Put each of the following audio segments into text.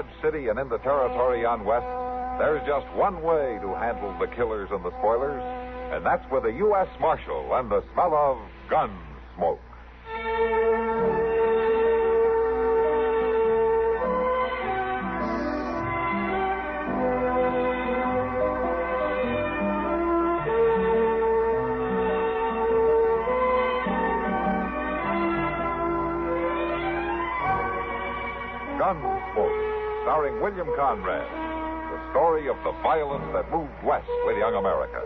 Dodge City and in the territory on West, there's just one way to handle the killers and the spoilers, and that's with a U.S. Marshal and the smell of Gunsmoke. Gunsmoke, starring William Conrad. The story of the violence that moved west with young America.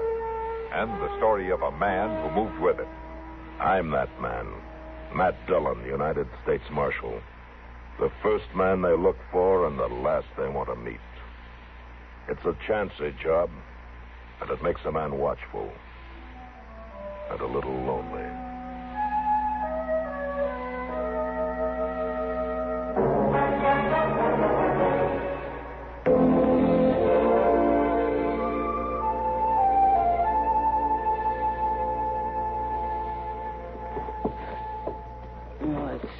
And the story of a man who moved with it. I'm that man. Matt Dillon, United States Marshal. The first man they look for and the last they want to meet. It's a chancy job, and it makes a man watchful. And a little lonely.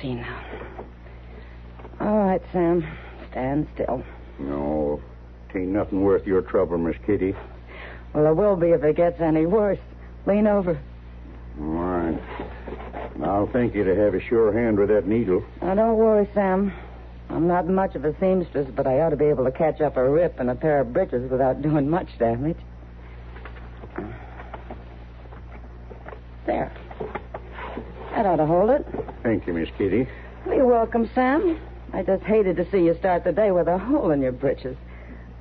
Now. All right, Sam. Stand still. No, it ain't nothing worth your trouble, Miss Kitty. Well, it will be if it gets any worse. Lean over. All right. I'll thank you to have a sure hand with that needle. Now, don't worry, Sam. I'm not much of a seamstress, but I ought to be able to catch up a rip in a pair of breeches without doing much damage. There. That ought to hold it. Thank you, Miss Kitty. Well, you're welcome, Sam. I just hated to see you start the day with a hole in your breeches.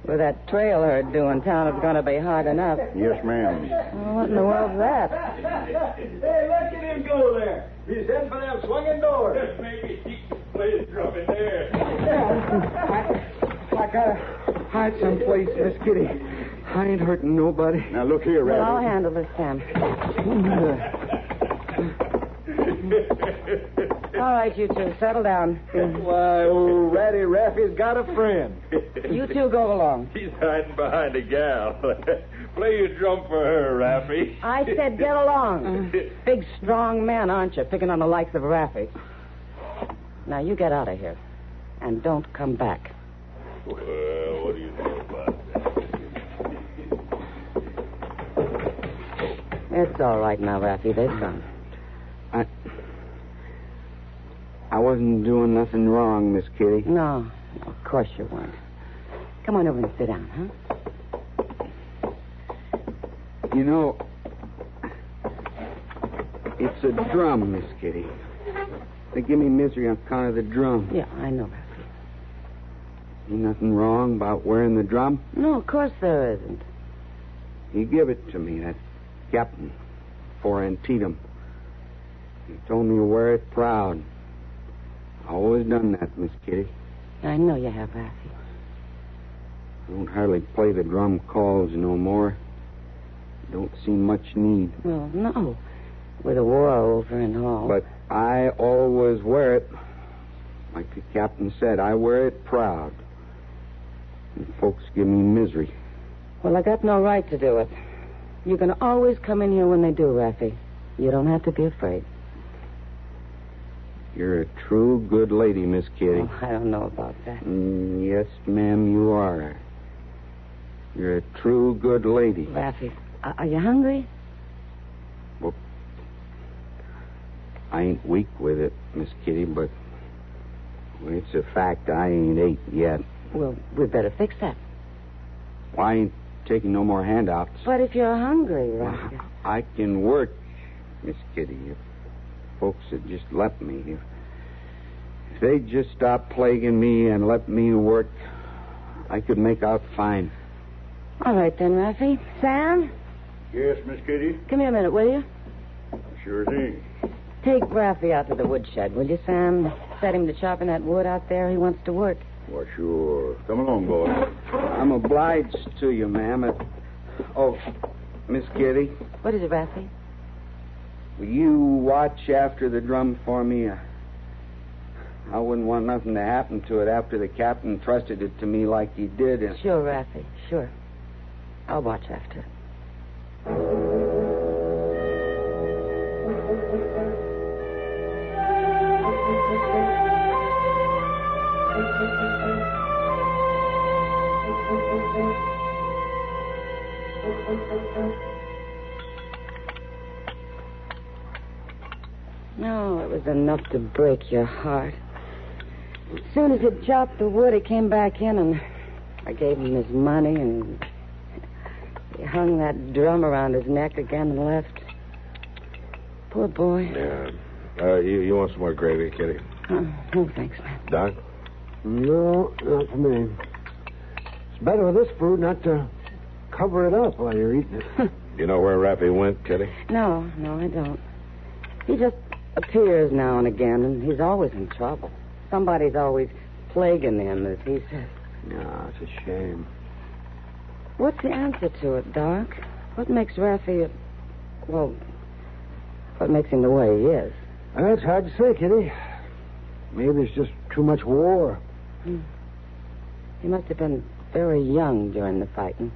With that trail herd due in town, it's going to be hard enough. Yes, ma'am. Well, what in the world's that? Hey, look at him go there. He's heading for them swinging doors. Just maybe he can play his drum in there. I gotta hide someplace, Miss Kitty. I ain't hurting nobody. Now, look here, Well, Raffy. I'll handle this, Sam. All right, you two, settle down. Why, old Ratty Raffy's got a friend. You two go along. He's hiding behind a gal. Play your drum for her, Raffy. I said get along. Big, strong man, aren't you, picking on the likes of Raffy? Now, you get out of here. And don't come back. Well, what do you know about that? It's all right now, Raffy. They've gone. I wasn't doing nothing wrong, Miss Kitty. No, of course you weren't. Come on over and sit down, huh? You know, it's a drum, Miss Kitty. They give me misery on account of the drum. Yeah, I know, Raffy. Ain't nothing wrong about wearing the drum? No, of course there isn't. He give it to me, that captain, for Antietam. He told me to wear it proud. I always done that, Miss Kitty. I know you have, Raffy. I don't hardly play the drum calls no more. Don't seem much need. Well, no. With the war over and all. But I always wear it. Like the captain said, I wear it proud. And folks give me misery. Well, I got no right to do it. You can always come in here when they do, Raffy. You don't have to be afraid. You're a true good lady, Miss Kitty. Oh, I don't know about that. Yes, ma'am, you are. You're a true good lady. Raffy, are you hungry? Well, I ain't weak with it, Miss Kitty, but it's a fact I ain't ate yet. Well, we'd better fix that. Well, I ain't taking no more handouts. But if you're hungry, Raffy... I can work, Miss Kitty, if folks would just let me. If they'd just stop plaguing me and let me work, I could make out fine. All right, then, Raffy. Sam? Yes, Miss Kitty? Come here a minute, will you? Sure thing. Take Raffy out to the woodshed, will you, Sam? Set him to chopping that wood out there. He wants to work. Well, sure. Come along, boy. I'm obliged to you, ma'am. Oh, Miss Kitty, What is it, Raffy? will you watch after the drum for me? I wouldn't want nothing to happen to it after the captain trusted it to me like he did. Sure, Raffy, sure. I'll watch after it. No, it was enough to break your heart. As soon as he'd chopped the wood, he came back in, and I gave him his money, and he hung that drum around his neck again and left. Poor boy. Yeah. You want some more gravy, Kitty? No, thanks, man. Doc? No, not for me. It's better with this food not to cover it up while you're eating it. You know where Raffy went, Kitty? No, I don't. He just appears now and again, and he's always in trouble. Somebody's always plaguing him, as he says. No, it's a shame. What's the answer to it, Doc? What makes Raffy, what makes him the way he is? That's hard to say, Kitty. Maybe it's just too much war. He must have been very young during the fighting.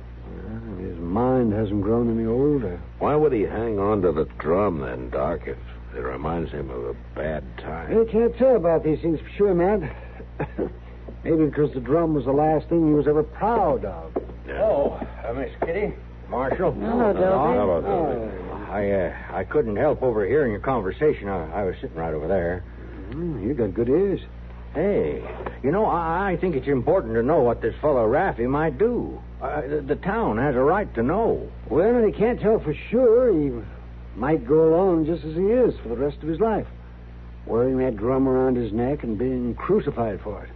His mind hasn't grown any older. Why would he hang on to the drum then, Doc, if it reminds him of a bad time? I can't tell about these things for sure, Matt. Maybe because the drum was the last thing he was ever proud of. Yeah. Oh, Miss Kitty, Marshal. Hello, Dobby. Hello, Toby. I couldn't help overhearing your conversation. I was sitting right over there. You got good ears. Hey, I think it's important to know what this fellow Raffy might do. The town has a right to know. Well, he can't tell for sure. He might go along just as he is for the rest of his life, wearing that drum around his neck and being crucified for it.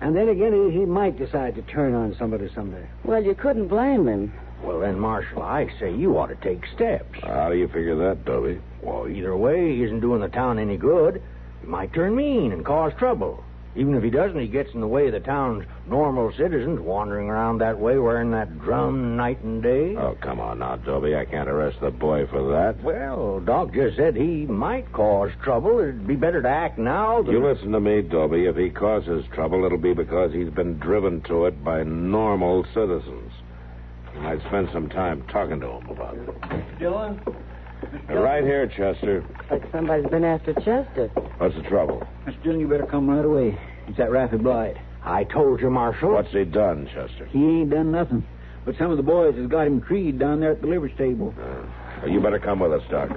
And then again, he might decide to turn on somebody someday. Well, you couldn't blame him. Well, then, Marshal, I say you ought to take steps. How do you figure that, Toby? Well, either way, he isn't doing the town any good. He might turn mean and cause trouble. Even if he doesn't, he gets in the way of the town's normal citizens wandering around that way wearing that drum night and day. Oh, come on now, Toby. I can't arrest the boy for that. Well, Doc just said he might cause trouble. It'd be better to act now than... You listen to me, Toby. If he causes trouble, it'll be because he's been driven to it by normal citizens. You might spend some time talking to him about it. Dillon? Right here, Chester. Looks like somebody's been after Chester. What's the trouble? Mr. Dillon, you better come right away. It's that Raffy Blight. I told you, Marshal. What's he done, Chester? He ain't done nothing. But some of the boys has got him treed down there at the liver stable. Well, you better come with us, Doc.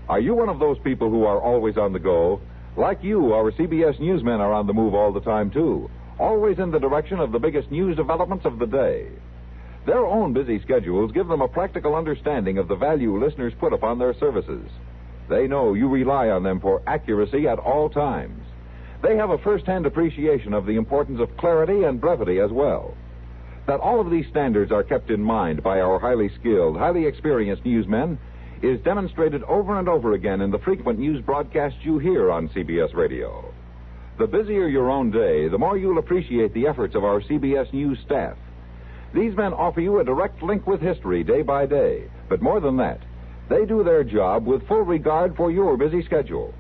Are you one of those people who are always on the go? Like you, our CBS newsmen are on the move all the time, too. Always in the direction of the biggest news developments of the day. Their own busy schedules give them a practical understanding of the value listeners put upon their services. They know you rely on them for accuracy at all times. They have a first-hand appreciation of the importance of clarity and brevity as well. That all of these standards are kept in mind by our highly skilled, highly experienced newsmen is demonstrated over and over again in the frequent news broadcasts you hear on CBS Radio. The busier your own day, the more you'll appreciate the efforts of our CBS News staff. These men offer you a direct link with history day by day. But more than that, they do their job with full regard for your busy schedule.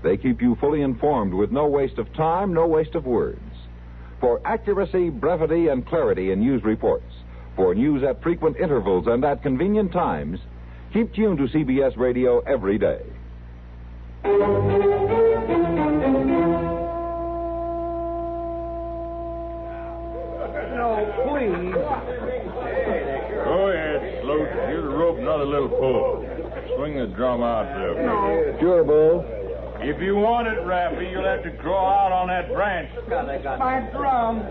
They keep you fully informed with no waste of time, no waste of words. For accuracy, brevity, and clarity in news reports, for news at frequent intervals and at convenient times, keep tuned to CBS Radio every day. No, please. Go ahead, Sloat. Give the rope another little pull. Swing the drum out there. No. Sure, Bo. If you want it, Raffy, you'll have to crawl out on that branch. My drum.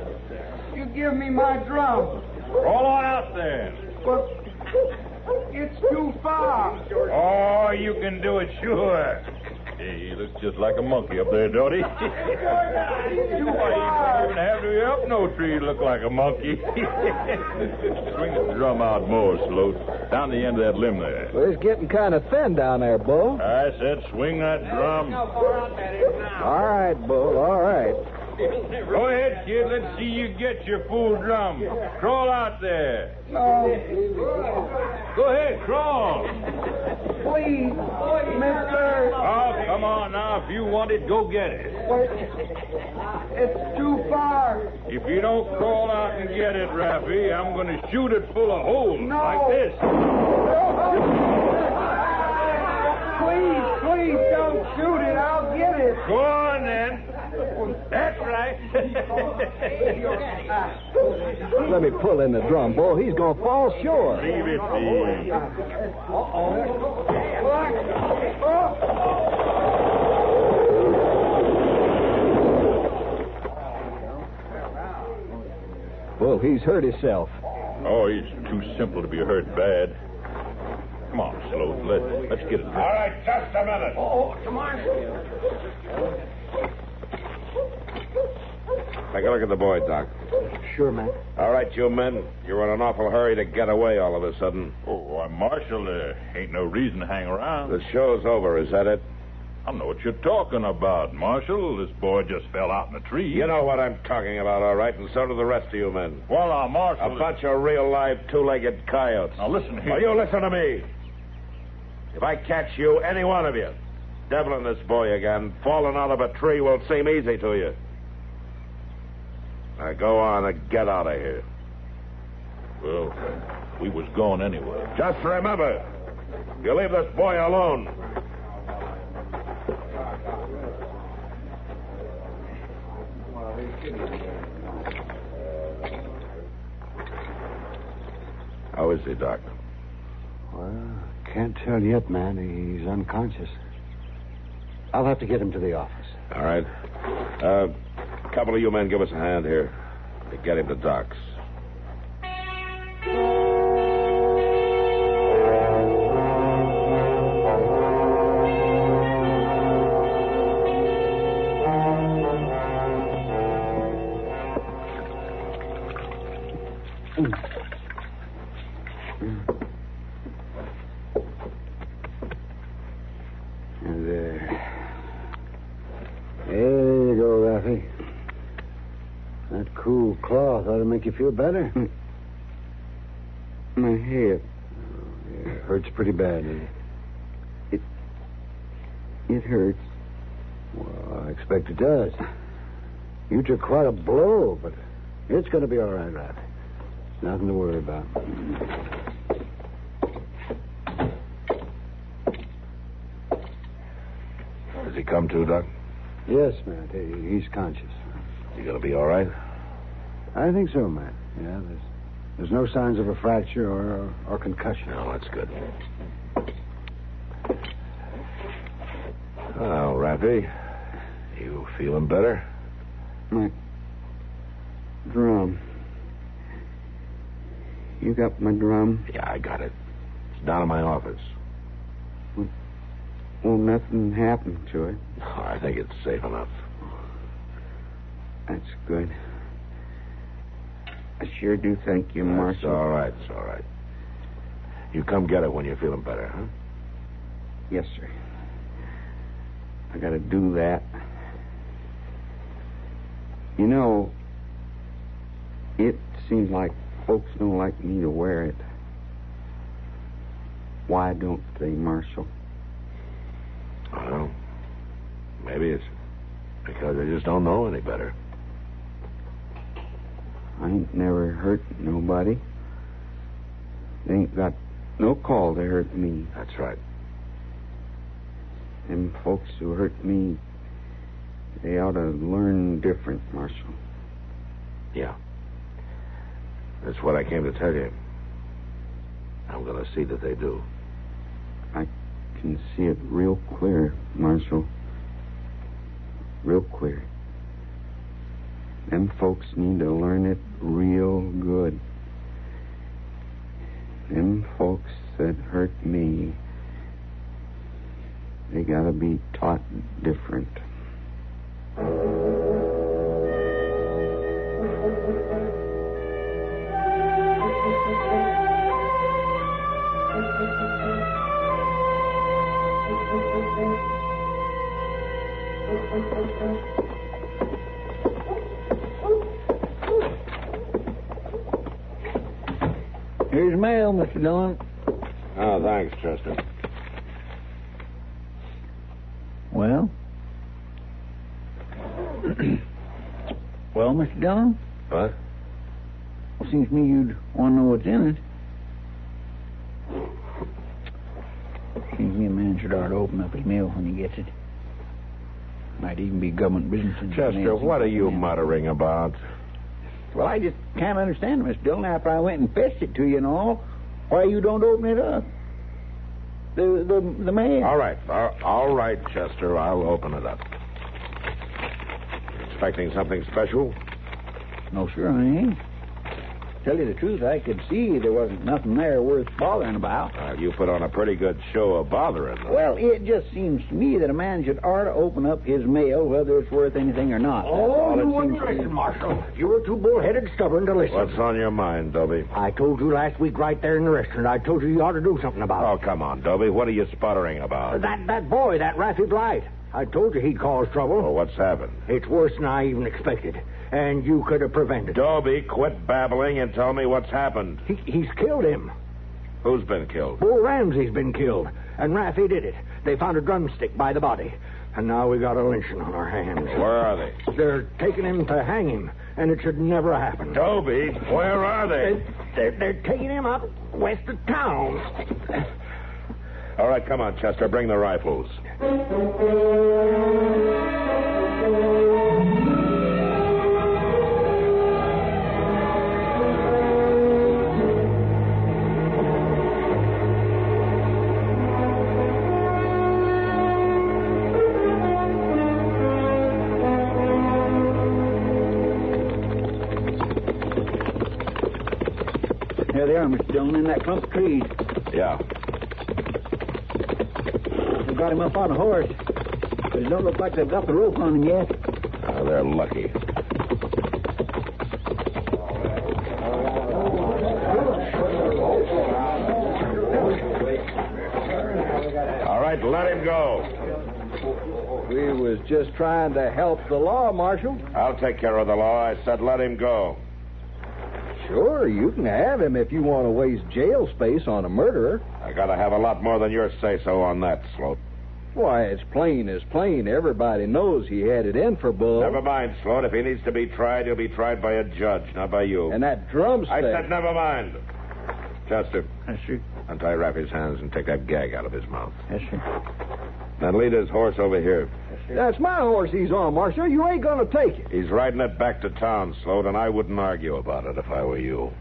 You give me my drum. Crawl on out there. But it's too far. Oh, you can do it, sure. Hey, he looks just like a monkey up there, don't he? Why, you don't even have to up no tree to look like a monkey. Swing the drum out more, Sloat. Down the end of that limb there. Well, it's getting kind of thin down there, Bo. I said swing that drum. All right, Bo, all right. Go ahead, kid. Let's see you get your full drum. Crawl out there. No. Go ahead, crawl. Please, mister. Oh, come on now. If you want it, go get it. It's too far. If you don't crawl out and get it, Raffy, I'm going to shoot it full of holes like this. Please don't shoot Go on, then. That's right. Let me pull in the drum, boy. He's going to fall short. Leave it be. Well, he's hurt himself. Oh, he's too simple to be hurt bad. Come on, Sloat. Let's get it. All right, just a minute. Come on. Take a look at the boy, Doc. Sure, man. All right, you men. You're in an awful hurry to get away all of a sudden. Oh, why, Marshal, there ain't no reason to hang around. The show's over, is that it? I know what you're talking about, Marshal. This boy just fell out in a tree. You know what I'm talking about, all right, and so do the rest of you men. Well, now, Marshal... A bunch of real live two-legged coyotes. Now, listen here. Well, you listen to me. If I catch you, any one of you, deviling this boy again, falling out of a tree will seem easy to you. Now, go on and get out of here. Well, we was going anyway. Just remember, you leave this boy alone. How is he, Doc? Well, can't tell yet, man. He's unconscious. I'll have to get him to the office. All right. A couple of you men give us a hand here to get him to Doc's. Make you feel better? My head. It hurts pretty bad, doesn't it? It hurts. Well, I expect it does. You took quite a blow, but it's going to be all right, Raffy. Nothing to worry about. Has he come to, Doc? Yes, man. He's conscious. You gonna be all right? I think so, man. Yeah, there's no signs of a fracture or concussion. Oh, that's good. Well, Raffy, you feeling better? My drum. You got my drum? Yeah, I got it. It's down in my office. Well, nothing happened to it. Oh, I think it's safe enough. That's good. I sure do thank you, Marshal. It's all right. You come get it when you're feeling better, huh? Yes, sir. I gotta do that. You know, it seems like folks don't like me to wear it. Why don't they, Marshal? Well, maybe it's because they just don't know any better. I ain't never hurt nobody. They ain't got no call to hurt me. That's right. Them folks who hurt me, they ought to learn different, Marshal. Yeah. That's what I came to tell you. I'm going to see that they do. I can see it real clear, Marshal. Real clear. Them folks need to learn it real good. Them folks that hurt me, they gotta be taught different. Here's mail, Mr. Dillon. Oh, thanks, Chester. Well? Well, Mr. Dillon? What? Well, seems to me you'd want to know what's in it. Seems to me a man should ought to open up his mail when he gets it. Might even be government business. Chester, what are you muttering about? Well, I just can't understand, Miss Dillon, after I went and fetched it to you and all, why you don't open it up. The mail. All right, Chester, I'll open it up. Expecting something special? No, sure I ain't. Tell you the truth, I could see there wasn't nothing there worth bothering about. You put on a pretty good show of bothering. Well, it just seems to me that a man should ought to open up his mail, whether it's worth anything or not. Oh, you wouldn't listen, Marshal. You were too bullheaded stubborn to listen. What's on your mind, Dobby? I told you last week right there in the restaurant. I told you ought to do something about Oh, come on, Dobby. What are you sputtering about? That boy, that Raffy Blight. I told you he'd cause trouble. Well, what's happened? It's worse than I even expected. And you could have prevented it. Dobby, quit babbling and tell me what's happened. He's killed him. Who's been killed? Bull Ramsey's been killed. And Raffy did it. They found a drumstick by the body. And now we got a lynching on our hands. Where are they? They're taking him to hang him. And it should never happen. Dobby, where are they? They're taking him out west of town. All right, come on, Chester. Bring the rifles. There they are, Mr. Dillon, in that clump of trees. Yeah. They got him up on a horse. But it don't look like they've got the rope on him yet. They're lucky. All right, let him go. We was just trying to help the law, Marshal. I'll take care of the law. I said let him go. Sure, you can have him if you want to waste jail space on a murderer. I gotta have a lot more than your say-so on that, Sloat. Why, it's plain as plain. Everybody knows he had it in for Bull. Never mind, Sloat. If he needs to be tried, he'll be tried by a judge, not by you. And that drumstick... I said never mind. Chester. Yes, sir. Untie Raffy's hands and take that gag out of his mouth. Yes, sir. Then lead his horse over here. Yes, sir. That's my horse he's on, Marshal. You ain't going to take it. He's riding it back to town, Sloat, and I wouldn't argue about it if I were you.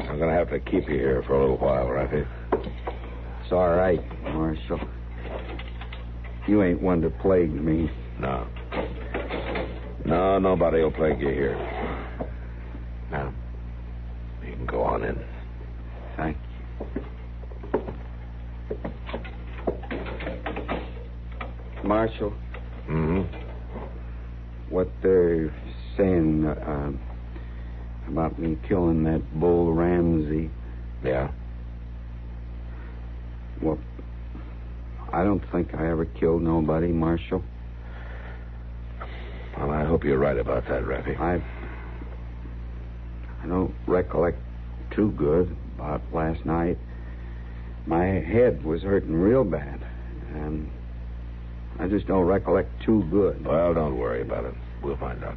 I'm going to have to keep you here for a little while, Raffy. It's all right, Marshal. You ain't one to plague me. No. No, nobody will plague you here. Now, you can go on in. Thank you. Marshal. Mm-hmm. What they're saying about me killing that Bull Ramsey. Yeah? Well, I don't think I ever killed nobody, Marshal. Well, I hope you're right about that, Raffy. I don't recollect too good about last night. My head was hurting real bad, and I just don't recollect too good. Well, don't worry about it. We'll find out.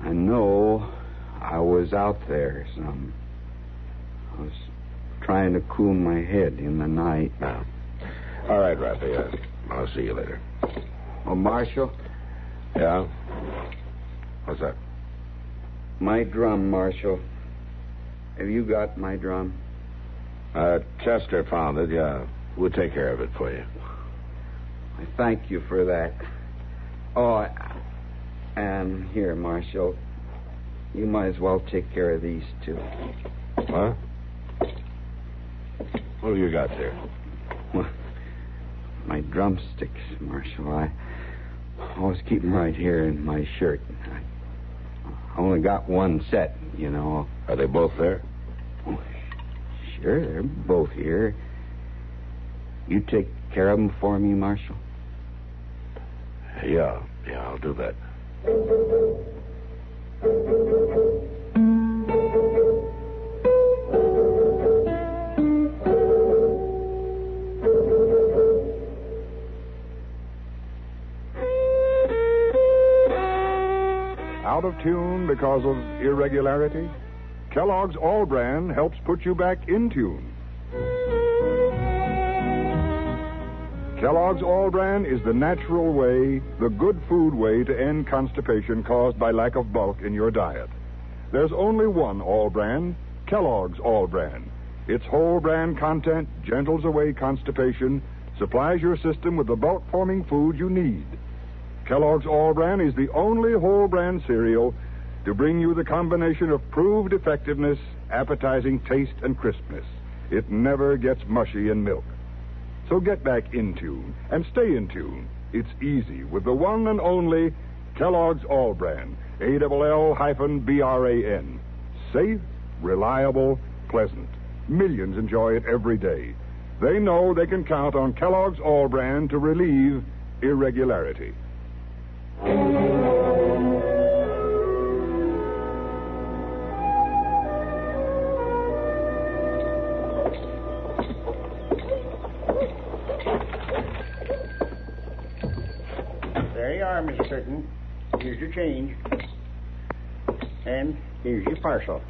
I know I was out there some. I was trying to cool my head in the night. Now. All right, Raffy. I'll see you later. Oh, Marshal? Yeah? What's that? My drum, Marshal. Have you got my drum? Chester found it, yeah. We'll take care of it for you. I thank you for that. Oh, and here, Marshal. You might as well take care of these two. What? What have you got there? Well, my drumsticks, Marshal. I always keep them right here in my shirt. I only got one set, you know. Are they both there? Oh, sure, they're both here. You take care of them for me, Marshal? Yeah, I'll do that. tune because of irregularity? Kellogg's All Bran helps put you back in tune. Kellogg's All Bran is the natural way, the good food way to end constipation caused by lack of bulk in your diet. There's only one All Bran, Kellogg's All Bran. Its whole bran content gentles away constipation, supplies your system with the bulk-forming food you need. Kellogg's All Bran is the only whole bran cereal to bring you the combination of proved effectiveness, appetizing taste, and crispness. It never gets mushy in milk. So get back in tune and stay in tune. It's easy with the one and only Kellogg's All Bran, ALL-BRAN. Safe, reliable, pleasant. Millions enjoy it every day. They know they can count on Kellogg's All Bran to relieve irregularity. There you are, Mr. Curtin. Here's your change. And here's your parcel.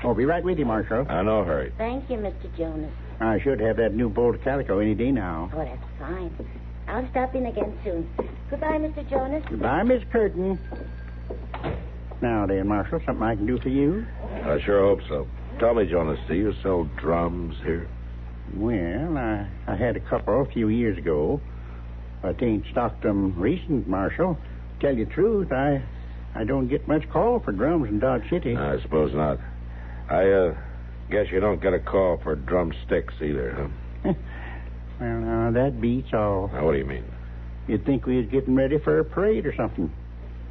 I'll be right with you, Marshal. No hurry. Thank you, Mr. Jonas. I should have that new bolt calico any day now. Oh, that's fine. I'll stop in again soon. Goodbye, Mr. Jonas. Goodbye, Miss Curtin. Now then, Marshal, something I can do for you? I sure hope so. Tell me, Jonas, do you sell drums here? Well, I had a couple a few years ago, but ain't stocked them recent, Marshal. Tell you the truth, I don't get much call for drums in Dodge City. I suppose not. I guess you don't get a call for drumsticks either, huh? Well, now, that beats all. Now, what do you mean? You'd think we was getting ready for a parade or something.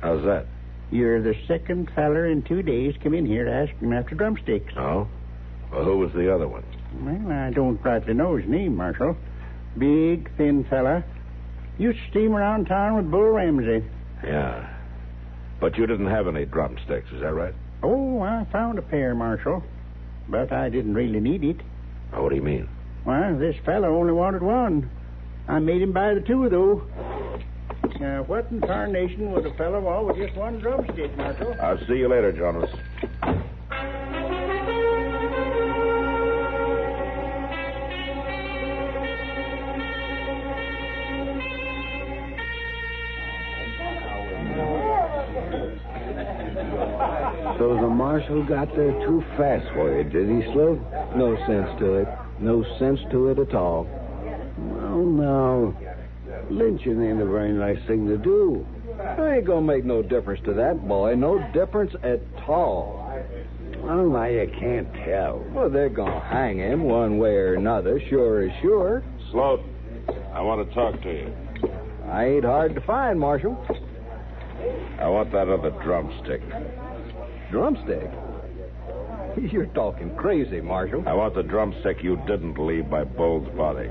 How's that? You're the second feller in 2 days come in here to ask him after drumsticks. Oh? Well, who was the other one? Well, I don't rightly know his name, Marshal. Big, thin fella. Used to steam around town with Bull Ramsey. Yeah. But you didn't have any drumsticks, is that right? Oh, I found a pair, Marshal. But I didn't really need it. Oh, what do you mean? Well, this fella only wanted one. I made him buy the two, though. Now, what in tarnation would a fella want with just one drumstick, Marshal? I'll see you later, Jonas. So the marshal got there too fast for you, did he, Sloat? No sense to it. No sense to it at all. Well, now, lynching ain't a very nice thing to do. It ain't gonna make no difference to that boy. No difference at all. Well, now you can't tell. Well, they're gonna hang him one way or another, sure as sure. Sloat, I want to talk to you. I ain't hard to find, Marshal. I want that other drumstick. Drumstick? You're talking crazy, Marshal. I want the drumstick you didn't leave by Bull's body.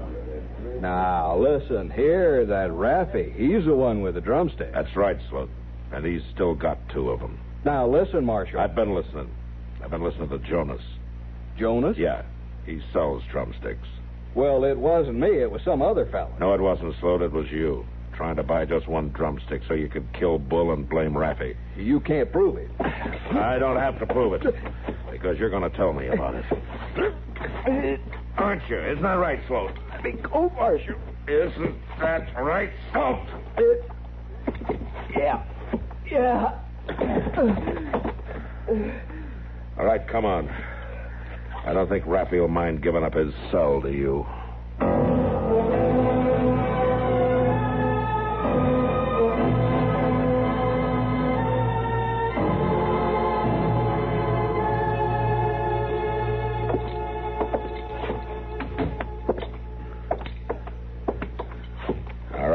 Now, listen here, that Raffy, he's the one with the drumstick. That's right, Sloat. And he's still got two of them. Now, listen, Marshal. I've been listening. I've been listening to Jonas. Jonas? Yeah, he sells drumsticks. Well, it wasn't me. It was some other fella. No, it wasn't, Sloat. It was you. Trying to buy just one drumstick so you could kill Bull and blame Raffy. You can't prove it. I don't have to prove it. Because you're going to tell me about it. Aren't you? Isn't that right, Sloat? Go, Marshal. Isn't that right, Sloat? Yeah. All right, come on. I don't think Raffy will mind giving up his cell to you.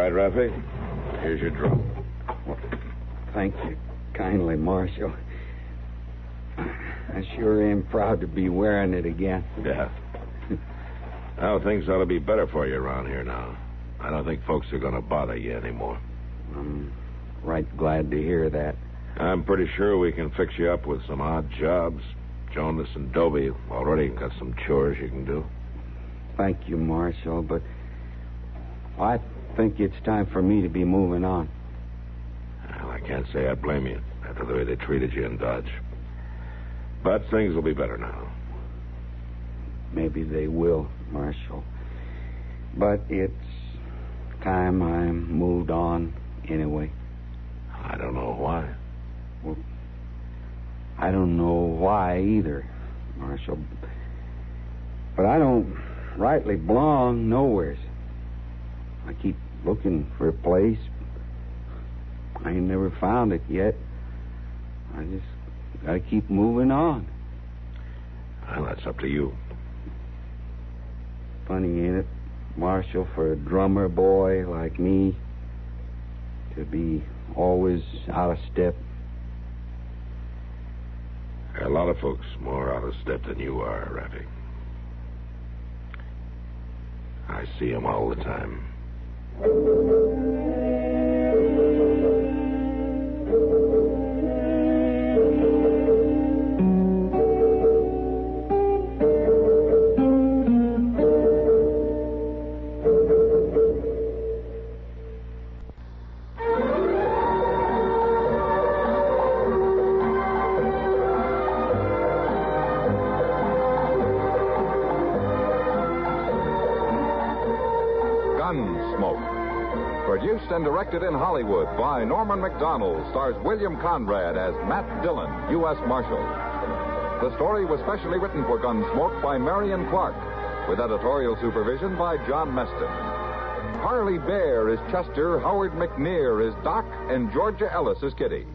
Raffy, here's your drum. Thank you kindly, Marshal. I sure am proud to be wearing it again. Yeah. Well, things ought to be better for you around here now. I don't think folks are going to bother you anymore. I'm right glad to hear that. I'm pretty sure we can fix you up with some odd jobs. Jonas and Toby already got some chores you can do. Thank you, Marshal, but I think it's time for me to be moving on. Well, I can't say I blame you. That after the way they treated you in Dodge. But things will be better now. Maybe they will, Marshal. But it's time I moved on anyway. I don't know why. Well, I don't know why either, Marshal. But I don't rightly belong nowheres. I keep looking for a place. I ain't never found it yet. I just gotta keep moving on. Well, that's up to you. Funny, ain't it, Marshal, for a drummer boy like me to be always out of step? There are a lot of folks more out of step than you are, Raffy. I see them all the time. Gunsmoke. Produced and directed in Hollywood by Norman Macdonnell, stars William Conrad as Matt Dillon, U.S. Marshal. The story was specially written for Gunsmoke by Marion Clark, with editorial supervision by John Meston. Parley Baer is Chester, Howard McNear is Doc, and Georgia Ellis is Kitty.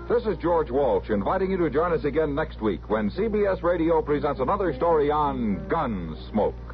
This is George Walsh inviting you to join us again next week when CBS Radio presents another story on Gunsmoke.